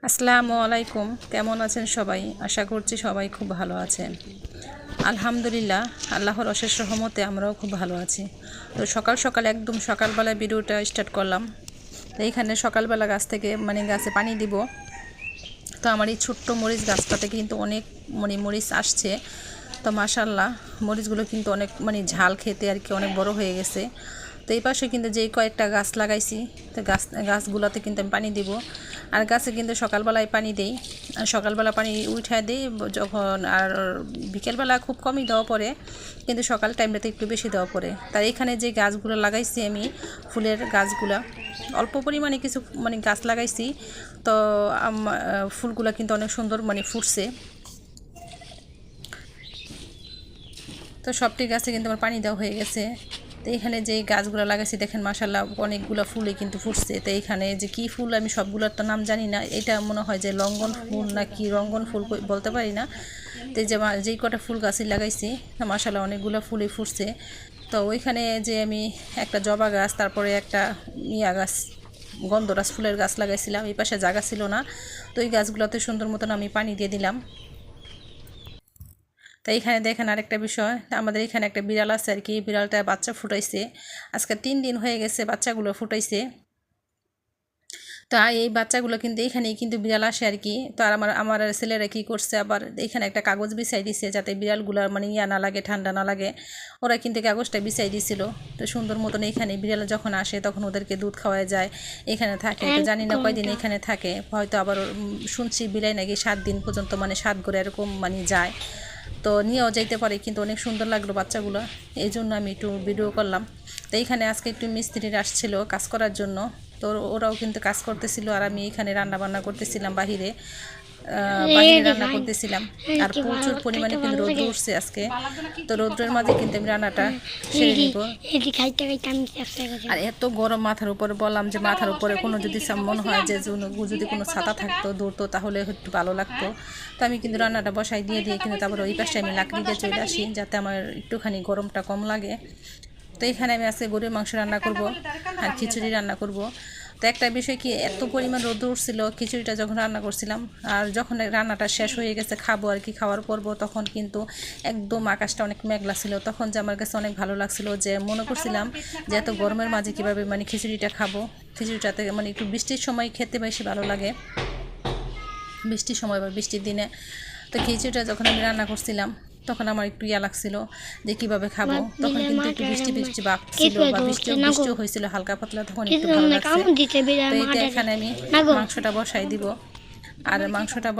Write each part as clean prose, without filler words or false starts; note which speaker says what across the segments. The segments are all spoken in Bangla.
Speaker 1: আসসালামু আলাইকুম। কেমন আছেন সবাই? আশা করছি সবাই খুব ভালো আছেন। আলহামদুলিল্লাহ, আল্লাহর অশেষ রহমতে আমরাও খুব ভালো আছি। তো সকাল সকাল একদম সকালবেলা ভিডিওটা স্টার্ট করলাম। তো এইখানে সকালবেলা গাছ থেকে গাছে পানি দিব। তো আমার এই ছোট্ট মরিচ গাছটাতে কিন্তু অনেক মরিচ আসছে। তো মাশাআল্লাহ, মরিচগুলো কিন্তু অনেক ঝাল খেতে আর কি অনেক বড় হয়ে গেছে। তো এই পাশে কিন্তু যেই কয়েকটা গাছ লাগাইছি, তো গাছগুলোতে কিন্তু আমি পানি দিব। আর গাছে কিন্তু সকালবেলায় পানি দেই, আর সকালবেলা পানি উঠায় দিই যখন, আর বিকেলবেলা খুব কমই দেওয়া পড়ে, কিন্তু সকাল টাইমটাতে একটু বেশি দেওয়া পড়ে। তার এখানে যে গাছগুলো লাগাইছি আমি, ফুলের গাছগুলা অল্প পরিমাণে কিছু গাছ লাগাইছি। তো ফুলগুলো কিন্তু অনেক সুন্দর ফুটছে। তো সবটি গাছে কিন্তু আমার পানি দেওয়া হয়ে গেছে। তো এখানে যে গাছগুলো লাগাইছি দেখেন মাশাআল্লাহ অনেকগুলো ফুলে কিন্তু ফুটছে। তো এইখানে যে কি ফুল আমি সবগুলোর তো নাম জানি না, এটা মনে হয় যে লঙ্ঘন ফুল না কি রঙ্গন ফুল বলতে পারি না। তো যেই কটা ফুল গাছই লাগাইছি মাশাআল্লাহ অনেকগুলো ফুলই ফুটছে। তো ওইখানে যে আমি একটা জবা গাছ, তারপরে একটা গাছ, গন্ধরাজ ফুলের গাছ লাগাইছিলাম, এই পাশে জায়গা ছিল না। তো ওই গাছগুলোতে সুন্দর মতন আমি পানি দিয়ে দিলাম। তো এইখানে দেখেন আরেকটা বিষয়, আমাদের এখানে একটা বিড়াল আছে আর কি, বিড়ালটা বাচ্চা ফুটাইছে। আজকে 3 দিন হয়ে গেছে বাচ্চাগুলো ফুটাইছে। তো এই বাচ্চাগুলো কিন্তু এইখানেই কিন্তু বিড়াল আসে আর কি। তো আর আমার ছেলেরা কি করছে, আবার এখানে একটা কাগজ বিছাই দিছে যাতে বিড়ালগুলোর ইয়া না লাগে, ঠান্ডা না লাগে। ওরা কিন্তু কাগজটা বিছাই দিছিল। তো সুন্দর মতন এখানে বিড়াল যখন আসে তখন ওদেরকে দুধ খাওয়ায় যায়, এখানে থাকে। তো জানি না কয়দিন এখানে থাকে, হয়তো আবার শুনছি বিলাই নাকি 7 দিন পর্যন্ত 7 করে এরকম যায়। তো নিয়েও যাইতে পারে, কিন্তু অনেক সুন্দর লাগলো বাচ্চাগুলো, এই জন্য আমি একটু ভিডিও করলাম। তো এইখানে আজকে একটু মিস্ত্রিরা আসছিল কাজ করার জন্য। তো ওরাও কিন্তু কাজ করতেছিল, আর আমি এখানে রান্না বান্না করতেছিলাম বাহিরে রান্না করতেছিলাম। আর প্রচুর পরিমাণে কিন্তু রোদ উঠছে আজকে। তো রোদ্রের মাঝে কিন্তু আমি রান্নাটা সেরে নিব। আর এত গরম মাথার উপরে, বললাম যে মাথার উপরে কোনো যদি মনে হয় যে যদি কোনো ছাতা থাকতো দৌড়তো তাহলে একটু ভালো লাগতো। তো আমি কিন্তু রান্নাটা বসাই দিয়ে কিন্তু তারপরে ওই পাশে আমি লাকড়ি দিয়ে চলে আসি যাতে আমার একটুখানি গরমটা কম লাগে। তো এখানে আমি আজকে গরুর মাংস রান্না করব আর খিচুড়ি রান্না করব। তো একটা বিষয় কি, এত পরিমাণ রোদ উঠছিল খিচুড়িটা যখন রান্না করছিলাম, আর যখন রান্নাটা শেষ হয়ে গেছে খাবো আর কি, খাওয়ার পর্ব, তখন কিন্তু একদম আকাশটা অনেক মেঘলা ছিল। তখন যে আমার কাছে অনেক ভালো লাগছিল, যে মনে করছিলাম যে এত গরমের মাঝে কীভাবে খিচুড়িটা খাবো। খিচুড়িটাতে একটু বৃষ্টির সময় খেতে বেশি ভালো লাগে, বৃষ্টির সময় বা বৃষ্টির দিনে। তো খিচুড়িটা যখন আমি রান্না করছিলাম তখন আমার একটু লাগছিল যে কীভাবে খাবো। তখন কিন্তু একটু বৃষ্টি ভাব ছিল, বা বৃষ্টিও হয়েছিল হালকা পাতলা, তখন একটু ভালো লাগছে। তো এইটা এখানে আমি মাংসটা বসাই দিব। আর মাংসটা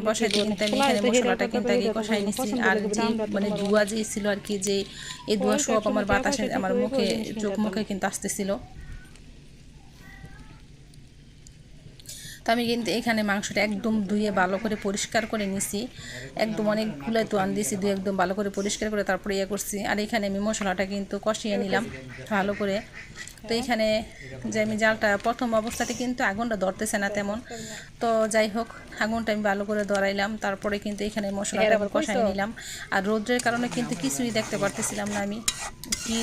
Speaker 1: বসাই দিয়ে কিন্তু আমি এখানে মশলাটা কিন্তু আগে কষাই নিচ্ছি। আর যে ধোঁয়া যে ছিল আর কি, যে এই ধোঁয়া সব আমার বাতাসে আমার চোখ মুখে কিন্তু আসতেছিল। তো আমি কিন্তু এখানে মাংসটা একদম ধুয়ে ভালো করে পরিষ্কার করে নিছি, একদম অনেকগুলো তোয়ান দিয়েছি, ধুয়ে একদম ভালো করে পরিষ্কার করে তারপরে করছি। আর এখানে আমি মশলাটা কিন্তু কষিয়ে নিলাম ভালো করে। তো এখানে যে আমি জালটা প্রথম অবস্থাতে কিন্তু আগুনটা ধরতেছে না তেমন, তো যাই হোক আগুনটা আমি ভালো করে ধরাইলাম, তারপরে কিন্তু এখানে মশলাটা কষাই নিলাম। আর রোদ্রের কারণে কিন্তু কিছুই দেখতে পারতেছিলাম না, আমি কি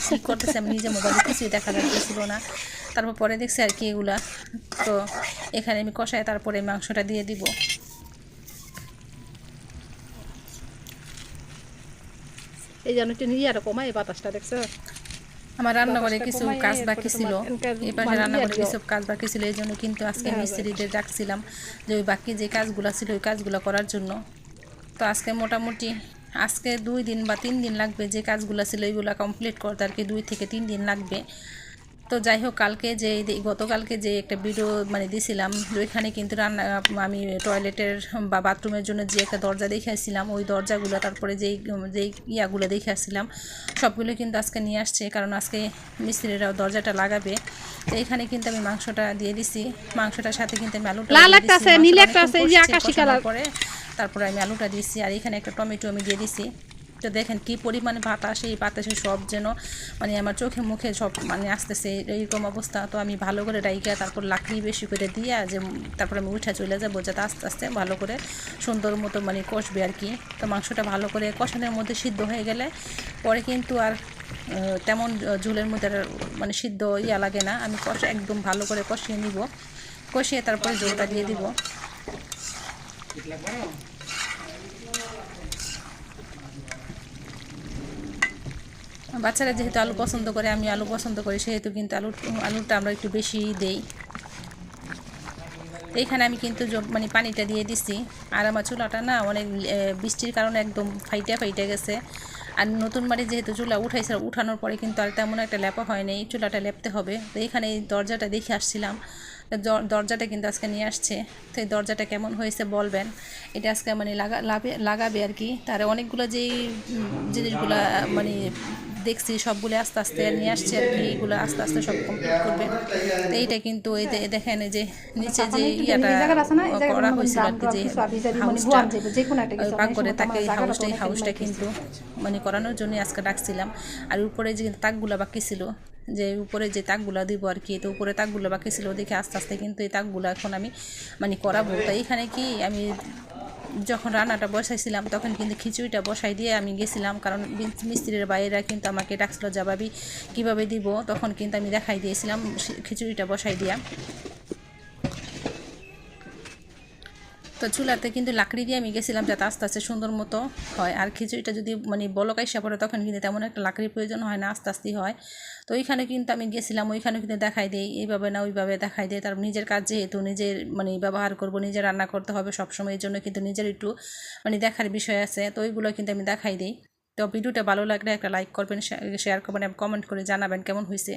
Speaker 1: কি করতেছি আমি নিজে মোবাইলে কিছুই দেখা যাচ্ছিল না। তারপর পরে দেখছি আর কি এগুলা। তো এখানে আমি কষাই তারপরে মাংসটা দিয়ে দিব।
Speaker 2: এই জন্য একটু নিয়ে আর কমাই বাতাসটা দেখছো।
Speaker 1: আমার রান্নাঘরে কিছু কাজ বাকি ছিল, এই পাশে রান্নাঘরে কিছু কাজ বাকি ছিল, এই জন্য কিন্তু আজকে মিস্ত্রিদের ডাকছিলাম যে ওই বাকি যে কাজগুলো ছিল ওই কাজগুলো করার জন্য। তো আজকে মোটামুটি 2 দিন বা 3 দিন লাগবে, যে কাজগুলো ছিল এইগুলো কমপ্লিট করতে আর কি 2 থেকে 3 দিন লাগবে। তো যাই হোক, গতকালকে যে একটা ভিডিও দিছিলাম, ওইখানে কিন্তু আমি টয়লেটের বা বাথরুমের জন্য যে একটা দরজা দেখে আসছিলাম, ওই দরজাগুলো, তারপরে যেই ইয়াগুলো দেখে আসছিলাম সবগুলো কিন্তু আজকে নিয়ে আসছে, কারণ আজকে মিস্ত্রিরাও দরজাটা লাগাবে। তো এখানে কিন্তু আমি মাংসটা দিয়ে দিছি, মাংসটার সাথে কিন্তু আমি আলুটা পরে তারপরে আমি আলুটা দিয়েছি। আর এখানে একটা টমেটো আমি দিয়ে দিছি। তো দেখেন কি পরিমাণে বাতাস, এই বাতাসে সব যেন আমার চোখে মুখে সব আসতেছে এইরকম অবস্থা। তো আমি ভালো করে ডাইকা তারপর লাকড়ি বেশি করে দিয়া যে তারপরে আমি উঠে চলে যাবো, যাতে আস্তে আস্তে ভালো করে সুন্দর মতো কষবে আর কি। তো মাংসটা ভালো করে কষানোর মধ্যে সিদ্ধ হয়ে গেলে পরে কিন্তু আর তেমন ঝোলের মধ্যে সিদ্ধ লাগে না। আমি একদম ভালো করে কষিয়ে নিব, কষিয়ে তারপরে ঝোলটা দিয়ে দিব। বাচ্চারা যেহেতু আলু পছন্দ করে, আমি আলু পছন্দ করি, সেহেতু কিন্তু আলুটা আমরা একটু বেশি দেই। এইখানে আমি কিন্তু মানে পানিটা দিয়ে দিছি। আর আমার চুলাটা না অনেক বৃষ্টির কারণে একদম ফাইটে গেছে। আর নতুন বাড়ি যেহেতু চুলা উঠাইছে, উঠানোর পরে কিন্তু আর তেমন একটা লেপা হয়নি, চুলাটা লেপতে হবে। তো এইখানে এই দরজাটা দেখে আসছিলাম, দরজাটা কিন্তু আজকে নিয়ে আসছে। তো এই দরজাটা কেমন হয়েছে বলবেন। এটা আজকে মানে লাগাবে আর কি। তার অনেকগুলো যেই জিনিসগুলো মানে দেখছি সবগুলো আস্তে আস্তে নিয়ে আসছে আর কি, এগুলো আস্তে আস্তে সব কমপ্লিট করবে। তো এইটা কিন্তু এই যে দেখেন, এই যে নিচে যে ইয়াটা করা হয়েছিল আর কি, যে হাউসটা পাকঘরে তাকে এই হাউসটা কিন্তু মানে করানোর জন্য আজকে ডাকছিলাম। আর উপরে যে তাকগুলো বাকি ছিল, যে উপরে যে তাকগুলো দিব আর কি, তো উপরে তাকগুলো বাকি ছিল, দেখে আস্তে আস্তে কিন্তু এই তাকগুলো এখন আমি মানে করাবো। তো এইখানে কি আমি যখন রান্নাটা বসাইছিলাম তখন কিন্তু খিচুড়িটা বসাই দিয়ে আমি গেছিলাম, কারণ মিস্ত্রির বাইরেরা কিন্তু আমাকে ডাকছিল জবাবি কীভাবে দিব, তখন কিন্তু আমি দেখাই দিয়েছিলাম খিচুড়িটা বসাই দিয়া। তো চুলাতে কিন্তু লাকড়ি দিয়ে আমি গেছিলাম যাতে আস্তে আস্তে সুন্দর মতো হয়। আর খিচুড়িটা যদি মানে বলকাইসা পড়ে তখন কিন্তু তেমন একটা লাকড়ির প্রয়োজন হয় না, আস্তে আস্তেই হয়। তো ওইখানে কিন্তু আমি গেছিলাম, ওইখানে কিন্তু দেখাই দিই এইভাবে না ওইভাবে দেখাই দিই। তার নিজের কাজ যেহেতু নিজের মানে ব্যবহার করব, নিজে রান্না করতে হবে সবসময়, এর জন্য কিন্তু নিজের একটু মানে দেখার বিষয় আছে। তো ওইগুলো কিন্তু আমি দেখাই দিই। তো ভিডিওটা ভালো লাগলে একটা লাইক করবেন, শেয়ার করবেন এবং কমেন্ট করে জানাবেন কেমন হয়েছে।